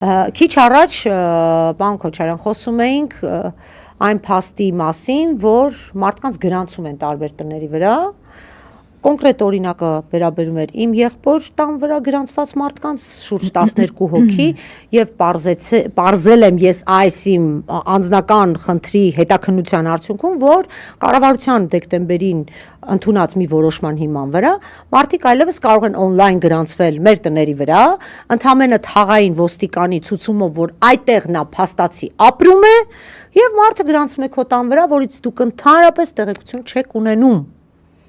Քիչ առաջ պարոն Քոչարյան խոսում էինք այն փաստի մասին, որ մարդկանց գրանցում են տարբեր տների վրա, կոնկրետ օրինակը վերաբերում էր իմ եղբոր տան վրա գրանցված մարդկանց շուրջ 12 հոգի եւ պարզել եմ ես այս իմ անձնական խնդրի հետաքննության արդյունքում, որ կառավարության դեկտեմբերին ընդունած մի որոշման հիման վրա մարդիկ այլևս կարող են on-line գրանցվել մեր տների վրա, ընդհանրապես թաղային ոստիկանի ցուցումով, որ այդտեղ նա փաստացի ապրում է եւ մարդը գրանցում է քո տան վրա, որից դուք ընդհանրապես տեղեկություն չեք ունենում։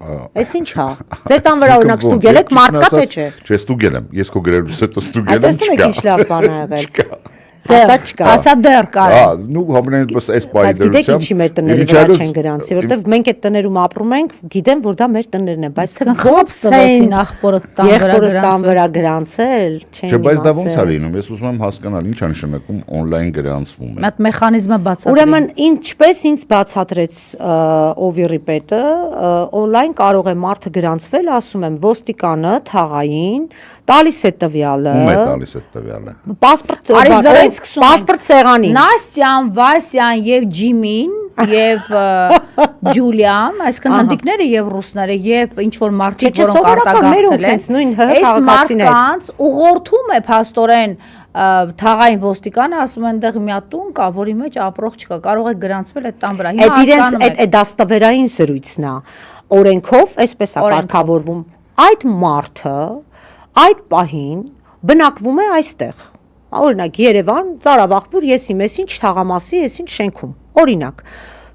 Էս ինչ է։ Ձեր տան վրա օրինակ ստուգել եք մարդկա թե չէ։ Չէ, ստուգել եմ։ Ես քո գրելուց հետո ստուգել եմ, չկա։ Այդպես ինչ լավ բան ա եղել։ Ասա դեռ կար։ Նու համենայնպես այս պահի դրությամբ։ Բայց գիտեք ինչի մեր տների վրա չեն գրանցի, որովհետև մենք այդ տներում ապրում ենք, գիտեմ, որ դա մեր տներն է, բայց խոփսվեցին ախորը տան վրա գրանցել, չեն իմացել։ Չէ, բայց դա ոնց է լինում։ Ես ուզում եմ հասկանալ, ինչ է նշանակում on-line գրանցվում է։ Այդ մեխանիզմը բացատրի։ Ուրեմն ինչպես ինձ բացատրեց Օվիրի պետը, on-line կարող է մարդը գրանցվել, ասում եմ, ոստիկանը թաղային տալիս է տվյալը։ Ում է տալիս այդ տվյալը։ Պասպորտ սեղանին։ Նաստյան, Վասյան եւ Ջիմին եւ Ջուլիան, այսինքն հնդիկները եւ ռուսները եւ ինչ որ մարդիկ, որոնք արտագաղթել են, այս մարդկանց ուղղորդում է փաստորեն թաղային ոստիկանը, ասում են դեղ մի հատ տուն կա, որի մեջ ապրող չկա, կարող է գրանցվել այդ տան վրա։ Այդ իրենց այդ դաստավերային զրույցն է։ Օրենքով այսպես է կարգավորվում։ Այդ մարդը այդ պահին բնակվում է այստեղ։ Օրինակ Երևան, Ծարավաղբյուր, ես իմ ես ինչ թաղամասի, ես ինչ շենքում։ Օրինակ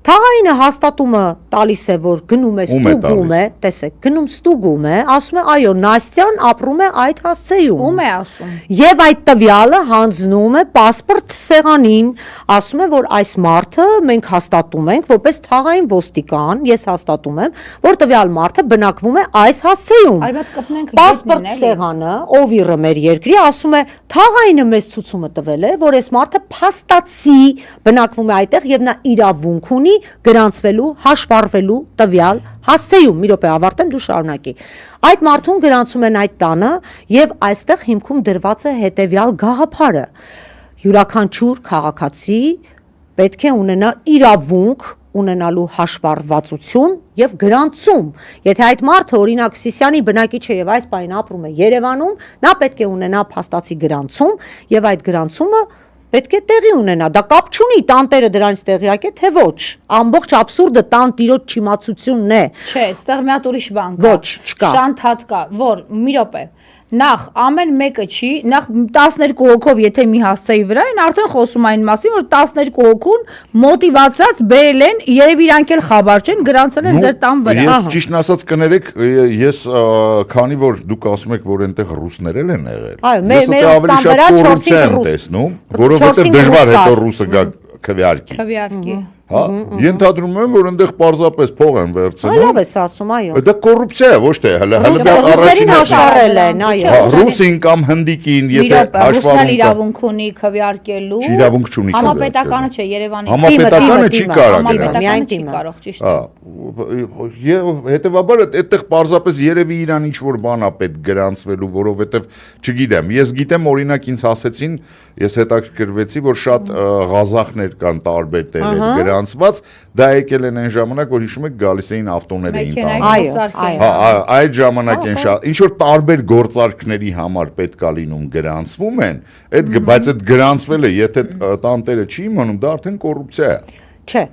Թաղայինը հաստատումը տալիս է, որ գնում է ստուգում է, տեսեք, գնում ստուգում է, ասում է, այո, Նաստյան ապրում է այդ հասցեում։ Ում է ասում։ Եվ այդ տվյալը հանձնում է պասպորտ սեղանին, ասում է, որ այս մարդը մենք հաստատում ենք, որպես թաղային ոստիկան, ես հաստատում եմ, որ տվյալ մարդը բնակվում է այս հասցեում։ Պասպորտ սեղանը, Օվիրը մեր երկրի, ասում է, թաղայինը մեզ ցուցումը տվել է, որ այս մարդը փաստացի բնակվում է այդտեղ եւ նա իրավունք ունի գրանցվելու, հաշվառվելու տվյալ հասցեում, մի րոպե ավարտեմ, դու շարունակի։ Այդ մարդուն գրանցում են այդ տանը եւ այստեղ հիմքում դրված է հետեւյալ գաղափարը. յուրաքանչյուր քաղաքացի պետք է ունենա իրավունք ունենալու հաշվառվածություն եւ գրանցում։ Եթե այդ մարդը օրինակ Սիսիանի բնակիչ է եւ այս պահին ապրում է Երևանում, նա պետք է ունենա փաստացի գրանցում եւ այդ գրանցումը պետք է տեղի ունենա, դա կապ չունի տանտերը դրանից տեղյակ է, թե ոչ, ամբողջ աբսուրդը տան տիրոջ չիմացությունն է։ Չէ, այստեղ մի հատ ուրիշ բան կա։ Ոչ, չկա։ Շանթատ կա, որ մի րոպե։ Նախ ամեն մեկը չի, նախ 12 հոգով եթե մի հասցեի վրա են, արդեն խոսում այն մասին, որ 12 հոգուն մոտիվացած բերել են, երևի իրանք էլ խաբար չեն, գրանցել են ձեր տան վրա։ Ես ճիշտն ասած կներեք, ես քանի որ դուք ասում եք, որ այնտեղ ռուսներ են եղել։ Այո, մեր տան վրա 4-ից ռուս տեսնում, որովհետև դժվար հետո ռուսը գա քվեարկի։ Քվեարկի։ Հա, ենթադրում եմ, որ այնտեղ պարզապես փող են վերցնում։ Այո, ես ասում, այո։ Դա կոռուպցիա է, ոչ թե հələ ռուսներին հաշվառել են, այո։ Ռուսին կամ հնդիկին, եթե հաշվառում իրավունք ունի քվեարկելու։ Իրավունք չունի։ Համապետականը չէ, Երևանի։ Համապետականը չի կարող Համապետականը չի կարող, ճիշտ է։ Եվ հետեւաբար այդտեղ պարզապես երևի իրան ինչ որ բան է պետք գրանցվելու, որովհետև չգիտեմ, ես գիտեմ օրինակ ինձ ասեցին, ես հետաքրքրվեցի, որ շատ ղազախներ կան տարբեր տեղեր գրանցված, դա եկել են այն ժամանակ, որ հիշում եք գալիս էին ավտոներ էին տանում։ Այո, այդ ժամանակ են շատ, ինչ որ տարբեր գործարքների համար պետք է լինում գրանցվում են, բայց այդ գրանցվելը, եթե տանտերը չի իմանում, դա արդեն կոռուպցիա է։ Չէ։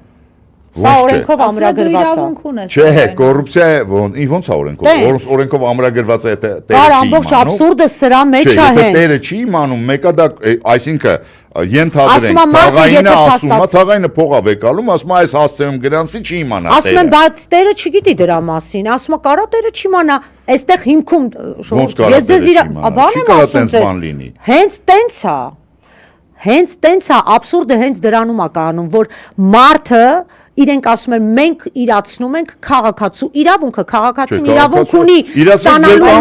Սա օրենքով ամրագրված է։ Չէ, կոռուպցիա է, ոնց է օրենքով։ Օրենքով ամրագրված է տերը չի իմանում։ Ամբողջ աբսուրդը սրա մեջ է հենց։ Չէ, տերը չի իմանում, մեկը դա, այսինքն ենթադրենք, թաղայինը ասում է, թաղայինը փող է վեկալում, ասում է այս հասցեում գրանցվի, չի իմանա տերը։ Ասում են, բայց տերը չգիտի դրա մասին, ասում է, կարա տերը չիմանա, այստեղ հիմքում ես ձեզ բան եմ ասում, հենց տենց է։ Հենց տենց է, աբսուրդը հենց դրանում է կանում, որ մարդը իրենք ասում են մենք իրացնում ենք քաղաքացու իրավունքը, քաղաքացին իրավունք ունի ստանալու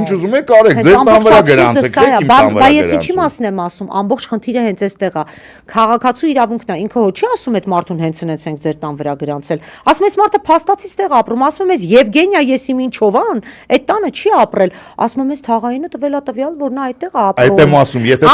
Ինչ ուզում եք արեք, ձեր տան վրա գրանցեք, իմ տան վրա։ Բայց ես ինչի մասն եմ ասում, ամբողջ խնդիրը հենց այստեղ է։ Քաղաքացու իրավունքն է, ինքը հո չի ասում այդ մարդուն հենց ցնեցենք ձեր տան վրա գրանցել։ Ասում ես մարդը փաստացից տեղ ապրում, ասում ես Եվգենիա Եսիմինչովան այդ տանը չի ապրել, ասում ես թաղայինը տվել է տվյալ, որ նա այդտեղ է ապրում։ Այդ եմ ասում, եթե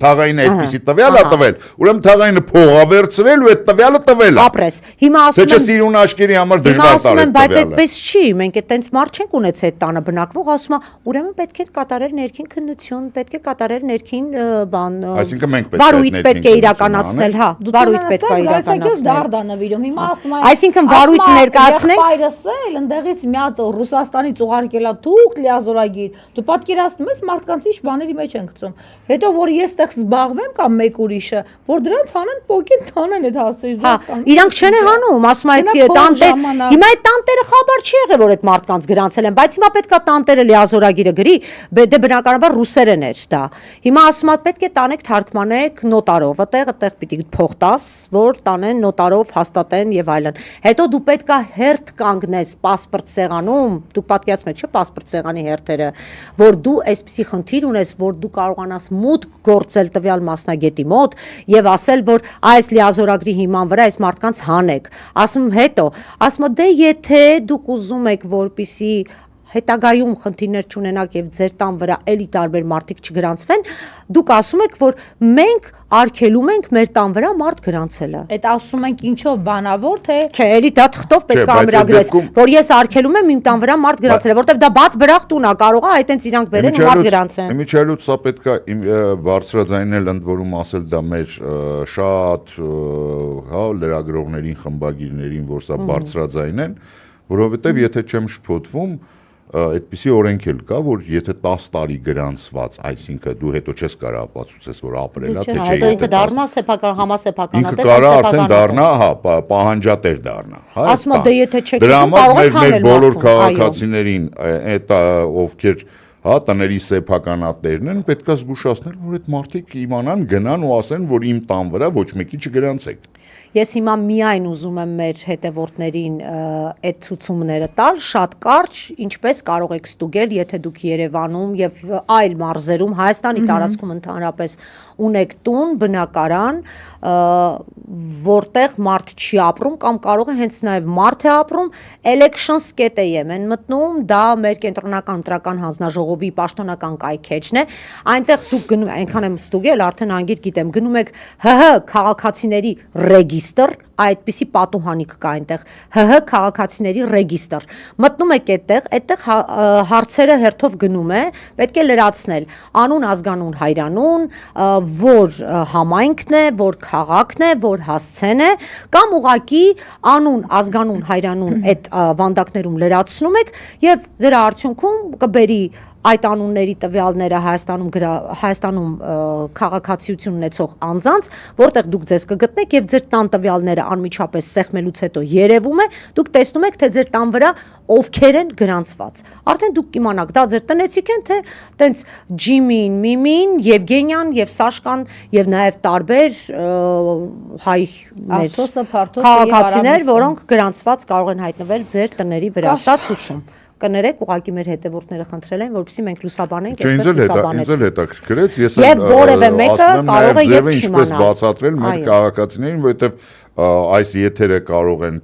թաղայինը այդպեսի տվյալ է տվել, ուրեմն թաղայինը փող է վերցրել ու այդ տվյալը տվել է։ Ապրես։ Հիմա ասում եմ, թե սիրուն աչքերի համար դժվար տարել տվյալը։ Բայց այդպես չի, մենք այդտենց մարդ չենք ունեցել այդ տանը բնակվող, ասում է, ուրեմն պետք է կատարել ներքին քննություն, պետք է կատարել ներքին բան։ Այսինքն մենք վարույթ պետք է իրականացնել, հա, վարույթ պետք է իրականացնել։ Դարդա նվիրում, հիմա ասում է։ Այսինքն վարույթ ներկայացնենք։ Եղբայրս էլ ընդեղից մի հատ Ռուսաստանից ուղարկել է թուղթ լիազորագիր։ Դու պատկերացնում ես մարդկանց ինչ բաների մեջ են գցում։ Հետո որ ես տեղ զբաղվեմ կամ մեկ ուրիշը, որ դրանց հանեն պոկեն տանեն այդ հասցեից հասկանում։ Իրանք չեն հանում, ասում է այդ տանտեր։ Հիմա այդ տանտերը խաբար չի եղել որ այդ մարդկանց գրանցել են, բայց հիմա պետքա տանտերը լիազորագիրը գրի, դե բնականաբար ռուսերեն էր դա։ Հիմա ասում է պետք է տանեք թարգմանեք նոտարով, այդտեղ պիտի փող տաս, որ տանեն նոտարով հաստատեն եւ այլն։ Հետո դու պետքա հերթ կանգնես պասպորտ սեղանում, դու պատկերացնում ես, չէ՞, պասպորտ սեղանի հերթերը, որ դու այսպիսի խնդիր ունես, որ դու կարողանաս մուտք գործել տվյալ մասնագետի մոտ եւ ասել, որ այս լիազորագրի հիման վրա այս մարդկանց հանեք։ Ասում հետո, ասում դե եթե դուք ուզում եք որպիսի հետագայում խնդիրներ չունենաք եւ ձեր տան վրա էլի տարբեր մարդիկ չգրանցվեն, դուք ասում եք, որ մենք արգելում ենք մեր տան վրա մարդ գրանցելը։ Այդ ասում ենք ինչով բանավոր թե չէ, էլի դա թղթով պետք է ամրագրես, որ ես արգելում եմ իմ տան վրա մարդ գրանցելը, որտեվ դա բաց բրախ տուն է, կարող է այտենց իրանք բերեն ու մարդ գրանցեն։ Իմիջիալուց սա պետք է բարձրաձայնել ընդ որում ասել դա մեր շատ հա լրագրողներին, խմբագիրներին, որ սա բարձրաձայնեն, որովհետեւ եթե չեմ շփոթվում այդպիսի օրենք էլ կա, որ եթե 10 տարի գրանցված, այսինքն դու հետո չես կարող ապացուցես, որ ապրել է, թե չէ։ Հետո ինքը դառնա սեփական համասեփականատեր, ինքը կարող արդեն դառնա, հա, պահանջատեր դառնա, հա։ Ասում եմ, դե եթե չեք դրա համար մեր բոլոր քաղաքացիներին, այդ ովքեր հա տների սեփականատերն են, պետք է զգուշացնել, որ այդ մարդիկ իմանան, գնան ու ասեն, որ իմ տան վրա ոչ մեկի չգրանցեք։ Ես հիմա միայն ուզում եմ մեր հետևորդներին այդ ցուցումները տալ, շատ կարճ, ինչպես կարող եք ստուգել, եթե դուք Երևանում եւ այլ մարզերում, Հայաստանի տարածքում ընդհանրապես ունեք տուն, բնակարան, որտեղ մարդ չի ապրում կամ կարող է հենց նաեւ մարդ է ապրում, elections.am են մտնում, դա մեր կենտրոնական ընտրական հանձնաժողովի պաշտոնական կայքեջն է, այնտեղ դուք գնում, այնքան եմ ստուգել, արդեն անգիր գիտեմ, գնում եք ՀՀ քաղաքացիների ռեգիստր, այդպիսի պատուհանի կա այնտեղ ՀՀ քաղաքացիների ռեգիստր։ Մտնում եք այդտեղ հարցերը հերթով գնում է, պետք է լրացնել անուն, ազգանուն, հայրանուն, որ համայնքն է, որ քաղաքն է, որ հասցեն է, կամ ուղղակի անուն, ազգանուն, հայրանուն այդ վանդակներում լրացնում եք եւ դրա արդյունքում կբերի այդ անունների տվյալները Հայաստանում քաղաքացիություն ունեցող անձանց, որտեղ դուք ձեզ կգտնեք եւ ձեր տան տվյալները անմիջապես սեղմելուց հետո երևում է, դուք տեսնում եք, թե ձեր տան վրա ովքեր են գրանցված։ Արդեն դուք կիմանաք, դա ձեր տնեցիք են, թե տենց Ջիմին, Միմին, Եվգենիան եւ Սաշկան եւ նաեւ տարբեր հայ քաղաքացիներ, որոնք գրանցված կարող են հայտնվել ձեր տների վրա։ Սա ցուցում կներեք, ուղղակի մեր հետևորդները խնդրել են, որպեսզի մենք լուսաբանենք, այսպես լուսաբանեցինք։ Ինձ էլ հետաքրքրեց, ես եւ որևէ մեկը կարող է եւ ինչպես բացատրել մեր քաղաքացիներին, որովհետեւ այս եթերը կարող են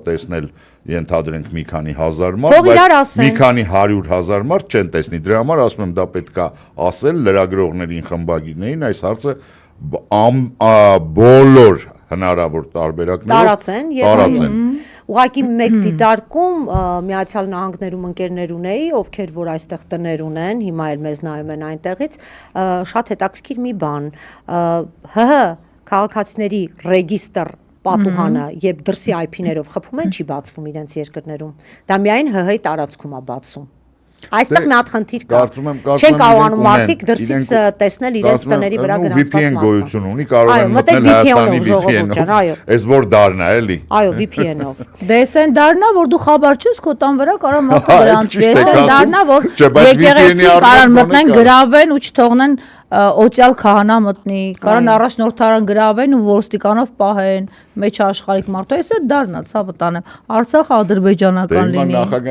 տեսնել ենթադրենք մի քանի հազար մարդ, բայց մի քանի 100,000 մարդ չեն տեսնի։ Դրա համար ասում եմ, դա պետքա ասել լրագրողներին, խմբագիրներին, այս հարցը բոլոր հնարավոր տարբերակներով տարածեն։ Ուղղակի մեկ դիտարկում Միացյալ Նահանգներում ընկերներ ունեի, ովքեր որ այստեղ տներ ունեն, հիմա էլ մեզ նայում են այնտեղից, շատ հետաքրքիր մի բան, ՀՀ քաղաքացիների ռեգիստր պատուհանը, երբ դրսի IP-ներով խփում են, չի բացվում իրենց երկրներում։ Դա միայն ՀՀ-ի տարածքում է բացում։ Այստեղ մի հատ խնդիր կա։ Չեն կարողանում մարդիկ դրսից տեսնել իրենց տների վրա գրանցված VPN գոյություն ունի, կարող են մտնել Հայաստանի VPN-ով։ Այս որ դառնա, էլի։ Այո, VPN-ով։ Դե էսեն դառնա, որ դու խաբար չես, քո տան վրա կարող մարդը գրանցի։ Էսեն դառնա, որ եկեղեցին կարան մտնեն, գրավեն ու չթողնեն օծյալ քահանա մտնի, կարան առաջնորդարան գրավեն ու ոստիկանով պահեն, մեջ աշխարհիկ մարդու, այսը դառնա ցավը տանեմ, Արցախը ադրբեջանական լինի։